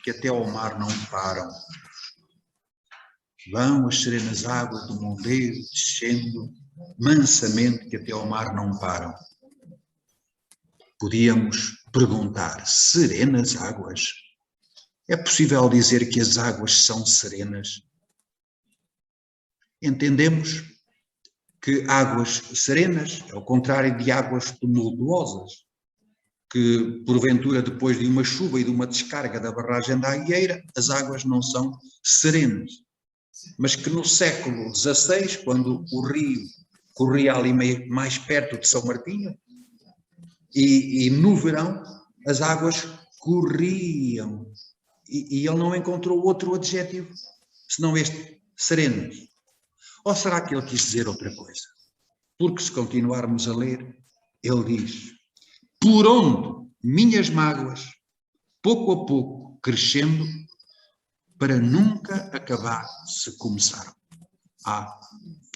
que até ao mar não param. Vão as serenas águas do Mondego, descendo mansamente, que até ao mar não param. Podíamos perguntar, serenas águas? É possível dizer que as águas são serenas? Entendemos que águas serenas é o contrário de águas tumultuosas, que porventura depois de uma chuva e de uma descarga da barragem da Agueira, as águas não são serenas, mas que no século XVI, quando o rio corria ali mais perto de São Martinho, e no verão as águas corriam, e ele não encontrou outro adjetivo, senão este, serenas. Ou será que ele quis dizer outra coisa? Porque se continuarmos a ler, ele diz, por onde minhas mágoas pouco a pouco, crescendo, para nunca acabar se começaram.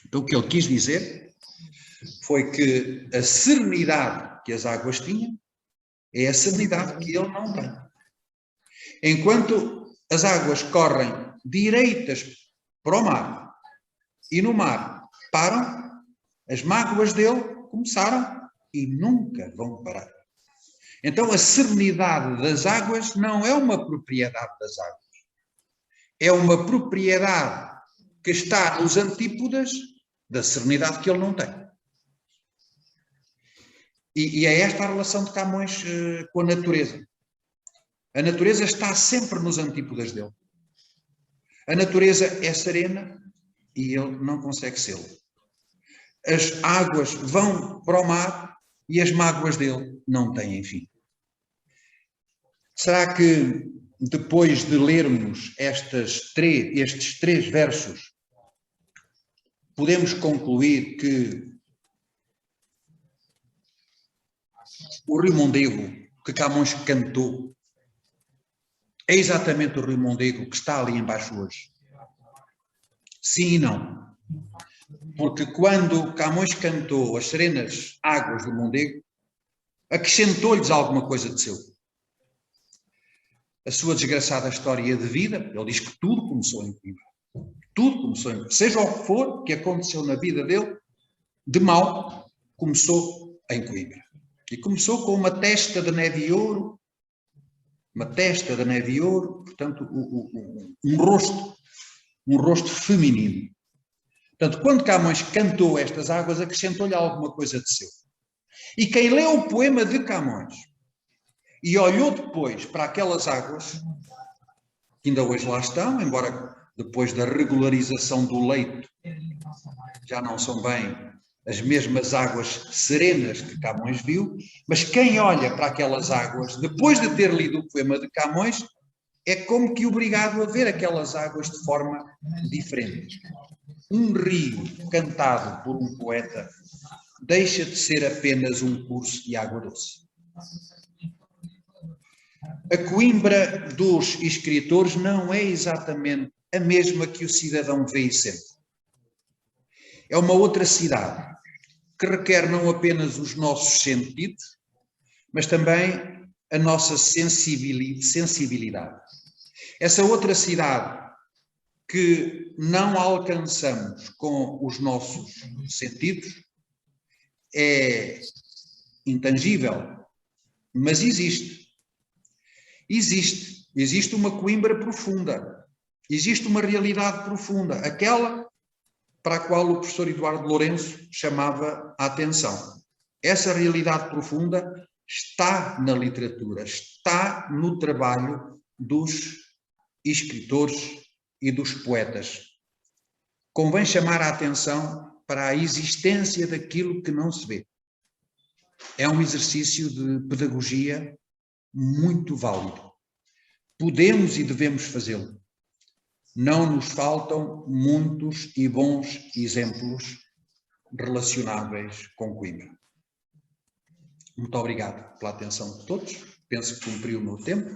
Então o que ele quis dizer foi que a serenidade que as águas tinham é a serenidade que ele não tem. Enquanto as águas correm direitas para o mar e no mar param, as mágoas dele começaram e nunca vão parar. Então a serenidade das águas não é uma propriedade das águas. É uma propriedade que está nos antípodas da serenidade que ele não tem. E é esta a relação de Camões com a natureza. A natureza está sempre nos antípodas dele. A natureza é serena e ele não consegue sê-lo. As águas vão para o mar e as mágoas dele não têm fim. Será que depois de lermos estes três versos, podemos concluir que o Rio Mondego que Camões cantou é exatamente o Rio Mondego que está ali embaixo hoje? Sim e não. Porque quando Camões cantou as serenas águas do Mondego, acrescentou-lhes alguma coisa de seu. A sua desgraçada história de vida, ele diz que tudo começou em Coimbra. Tudo começou em Coimbra. Seja o que for que aconteceu na vida dele, de mal, começou em Coimbra. E começou com uma testa de neve e ouro, portanto, um rosto feminino. Portanto, quando Camões cantou estas águas, acrescentou-lhe alguma coisa de seu. E quem leu o poema de Camões e olhou depois para aquelas águas, que ainda hoje lá estão, embora depois da regularização do leito já não são bem as mesmas águas serenas que Camões viu, mas quem olha para aquelas águas, depois de ter lido o poema de Camões, é como que obrigado a ver aquelas águas de forma diferente. Um rio cantado por um poeta deixa de ser apenas um curso de água doce. A Coimbra dos escritores não é exatamente a mesma que o cidadão vê e sente. É uma outra cidade que requer não apenas os nossos sentidos, mas também a nossa sensibilidade. Essa outra cidade que não alcançamos com os nossos sentidos é intangível, mas existe. Existe uma Coimbra profunda, existe uma realidade profunda, aquela para a qual o professor Eduardo Lourenço chamava a atenção. Essa realidade profunda está na literatura, está no trabalho dos escritores e dos poetas. Convém chamar a atenção para a existência daquilo que não se vê. É um exercício de pedagogia muito válido. Podemos e devemos fazê-lo. Não nos faltam muitos e bons exemplos relacionáveis com Coimbra. Muito obrigado pela atenção de todos. Penso que cumpri o meu tempo.